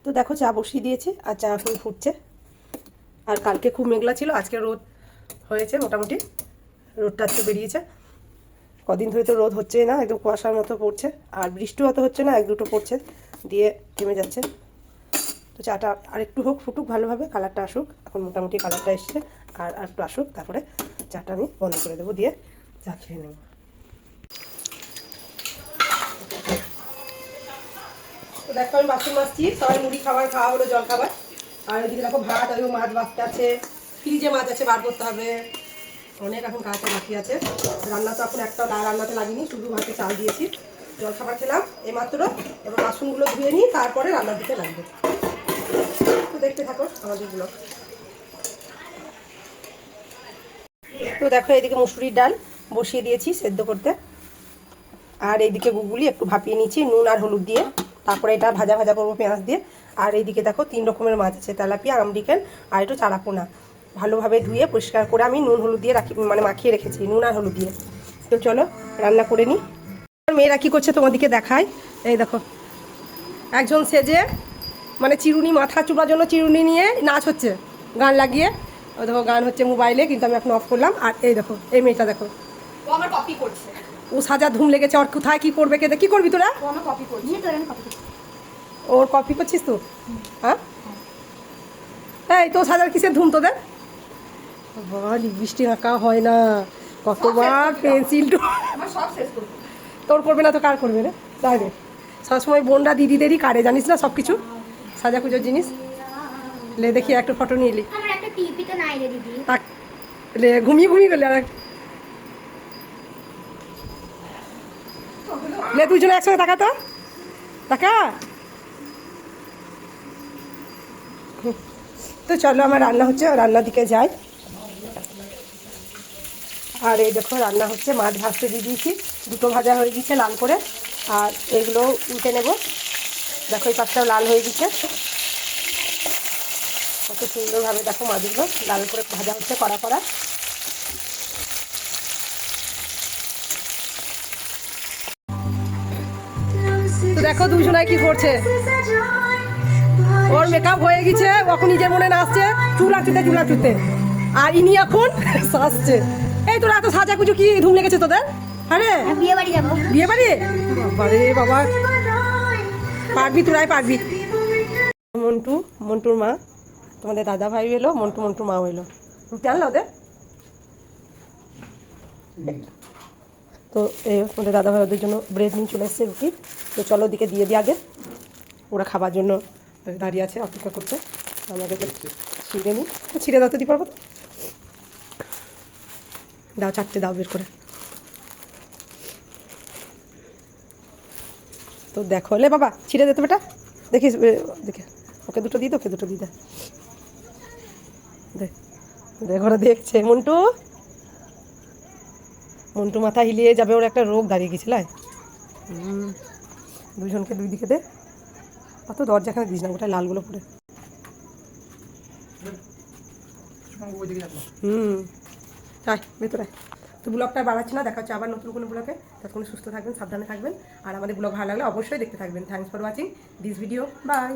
তো দেখো চা বসিয়ে দিয়েছি আর চা এখন ফুটছে। আর কালকে খুব মেঘলা ছিল, আজকে রোদ হয়েছে, মোটামুটি রোদটা আজকে বেরিয়েছে। কদিন ধরে তো রোদ হচ্ছেই না, একদম কুয়াশার মতো পড়ছে, আর বৃষ্টিও অত হচ্ছে না, এক দুটো পড়ছে দিয়ে থেমে যাচ্ছে। তো চাটা আর একটু হোক, ফুটুক ভালোভাবে, কালারটা আসুক। এখন মোটামুটি কালারটা এসছে, আর একটু আসুক, তারপরে চাটা আমি বন্ধ করে দেবো, দিয়ে চা খেয়ে নেব। তো দেখো আমি বাসন মাজছি, সবাই মুড়ি খাবার খাওয়া হলো, জল খাবার। আর ওইদিকে দেখো ভাত আর মাছ বাঁচতে আছে, ফ্রিজে মাছ আছে, বার করতে হবে, অনেক এখন কাজটা বাকি আছে। রান্না তো এখন একটাও রান্নাতে লাগিনি, শুধু ভাতে চাল দিয়েছি। জল খাবার খেলাম এইমাত্র, এবার বাসনগুলো ধুয়ে নিই, তারপরে রান্নার দিকে লাগবে। তো দেখতে থাকো আমাদের ব্লগ। তো দেখো এইদিকে মুসুরির ডাল বসিয়ে দিয়েছি সেদ্ধ করতে, আর এইদিকে গুগুলি একটু ভাপিয়ে নিচ্ছি নুন আর হলুদ দিয়ে, তারপরে এটা ভাজা ভাজা করবো পেঁয়াজ দিয়ে। আর এইদিকে দেখো 3 রকমের মাছ আছে, তেলাপিয়া, আমরিকান আর একটু চারাপোনা। ভালোভাবে ধুয়ে পরিষ্কার করে আমি নুন হলুদ দিয়ে মাখিয়ে রেখেছি, নুন আর হলুদ দিয়ে। তো চলো রান্না করে নিই। মেয়েরা কী করছে তোমাদেরকে দেখায়। এই দেখো একজন সেজে চিরুনি, মাথা চুপার জন্য চিরুনি নিয়ে নাচ হচ্ছে, গান লাগিয়ে। ও দেখো গান হচ্ছে মোবাইলে, কিন্তু আমি এখন অফ করলাম। আর এই দেখো এই মেয়েটা দেখো, ও আমার কপি করছে। ও সাজা ধুম লেগেছে, ওর কোথায় কি করবে, কে কি করবি তোরা? ও আমার কপি করছে। ওর কপি করছিস তো? হ্যাঁ এই তো সাজার কিসের ধুম তোদের? লিপস্টিক আঁকা হয় না, কতবার পেন্সিল আমার সব শেষ করব। তোর করবে না তো কার করবে রে? তাই রে, সবসময় বোনরা দিদিদেরই কারে, জানিস না সব কিছু সাজা পুজোর জিনিস। লে দেখি একটা ফটো নিয়ে এলি, আমার একটা টিপি তো নাই রে দিদি। লে ঘুমিয়ে ঘুমিয়ে গেলে। আর লে দুজনে একসঙ্গে তাকা তো, তাকা। তো চলো আমার রান্না হচ্ছে, রান্নার দিকে যাই। আর এই দেখো রান্না হচ্ছে, মাছ ভাজতে দিয়ে দিয়েছি, দুটো ভাজা হয়ে গেছে লাল করে। আর এগুলো উল্টে নেব, দেখো এই পাশটাও লাল হয়ে গেছে, কত সুন্দরভাবে দেখো মাছগুলো লাল করে ভাজা হচ্ছে, কড়া কড়া। তো দেখো দুজনায় কি করছে, ওর মেকআপ হয়ে গেছে, এখন নিজের মনে নাচছে চুলা চুতে, আর ইনি এখন সাজছে। এই তোরা এত সাজা কুচু কি ধুম লেগেছে তোদের? আরে বিয়ে বাড়ি যাবো। বিয়ে বাড়ি? বাবারে বাবা, পারবি তোরাই পারবি। মন্টুর মা, তোমাদের দাদা ভাই এলো, মন্টুর মা এলো, রুটি আনলো ওদের। তো এই তোমাদের দাদা ভাই ওদের জন্য ব্রেড নিয়ে চলে এসছে, রুটি। তো চলো ওদিকে দিয়ে দিই আগে, ওরা খাবার জন্য দাঁড়িয়ে আছে, অপেক্ষা করছে। আমাকে ছিঁড়ে নিই, ছিঁড়ে দাও তো দিই পারবো? দাও চারটে দাও বের করে। তো দেখো লে বাবা, ছিঁড়ে দে তো বেটা, দেখিস দেখে, ওকে দুটো দিই, ওকে দুটো দিই, দেখ ওরা দেখছে। মন্টু মাথা হিলিয়ে যাবে, ওর একটা রোগ দাঁড়িয়ে গেছিল। দুজনকে দুই দিকে দে, অত দরজাখানে দিস না, ওটা লালগুলো পরে। আয় ভেতরে। তো ব্লগটা বাড়াচ্ছি না, দেখা হচ্ছে আবার নতুন কোনো ব্লগে। ততক্ষণ সুস্থ থাকবেন, সাবধানে থাকবেন, আর আমাদের ব্লগ ভালো লাগলে অবশ্যই দেখতে থাকবেন। Thanks for watching this video, by.